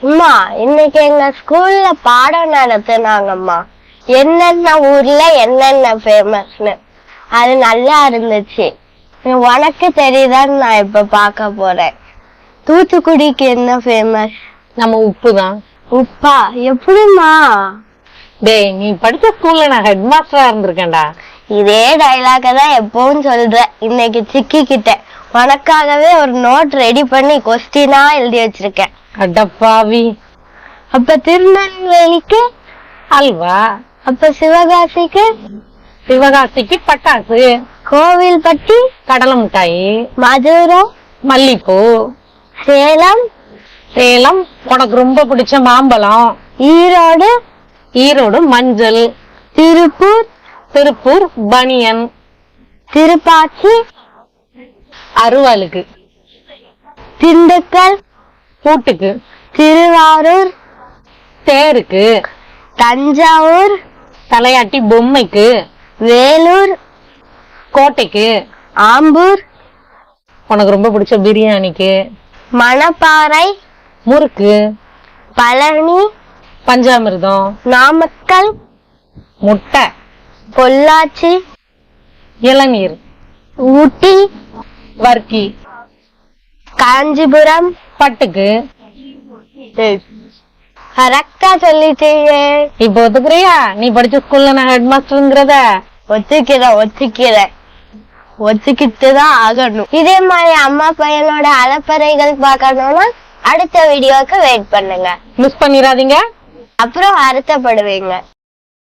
அம்மா, இன்னைக்கு எங்க ஸ்கூல்ல பாடம் நடத்துனாங்கம்மா. என்னென்ன ஊர்ல என்னென்ன ஃபேமஸ்னு. அது நல்லா இருந்துச்சு. உனக்கு தெரியுதான்னு நான் இப்ப பாக்க போறேன். தூத்துக்குடிக்கு என்ன ஃபேமஸ்? நம்ம உப்பு தான். உப்பா? எப்படிமா? டேய், நீ படிச்ச ஸ்கூல்ல நான் ஹெட் மாஸ்டரா இருந்திருக்கேன்டா. இதே டைலாக தான் எப்பவும் சொல்ற. இன்னைக்கு சிக்கிக்கிட்டேன். உனக்காகவே ஒரு நோட் ரெடி பண்ணி கொஸ்டினா எழுதி வச்சிருக்கேன். அடப்பாவி. அப்ப திருநெல்வேலிக்கு அல்வா. அப்ப சிவகாசிக்கு சிவகாசிக்கு பட்டாசு. கோவில்பட்டி கடலை மிட்டாயி. மதுரை மல்லிப்பூ. சேலம் சேலம் உனக்கு ரொம்ப பிடிச்ச மாம்பழம். ஈரோடு ஈரோடு மஞ்சள். திருப்பூர் திருப்பூர் பனியன். திருப்பாச்சி அருவாளுக்கு. திண்டுக்கல் பூட்டுக்கு. திருவாரூர் தேருக்கு. தஞ்சாவூர் தலையாட்டி பொம்மைக்கு. வேலூர் கோட்டைக்கு. ஆம்பூர் உனக்கு ரொம்ப பிடிச்ச பிரியாணிக்கு. மணப்பாறை முறுக்கு. பழனி பஞ்சாமிர்தம். நாமக்கல் முட்டை. பொள்ளாச்சி இளநீர். ஊட்டி வர்க்கி. காஞ்சிபுரம் பட்டுக்கு. கரெக்டா சொல்லிட்டீங்க. இப்ப ஒத்துக்கிறியா நீ படிச்ச ஸ்கூல்ல நான் ஹெட் மாஸ்டர்ங்கிறத? ஒத்துக்கிறேன் ஒத்துக்கிட்டுதான் ஆகணும். இதே மாதிரி அம்மா பையனோட அலப்பறைகள் பார்க்கணும்னா அடுத்த வீடியோக்கு வெயிட் பண்ணுங்க. மிஸ் பண்ணிடாதீங்க. அப்புறம் வருத்தப்படுவீங்க.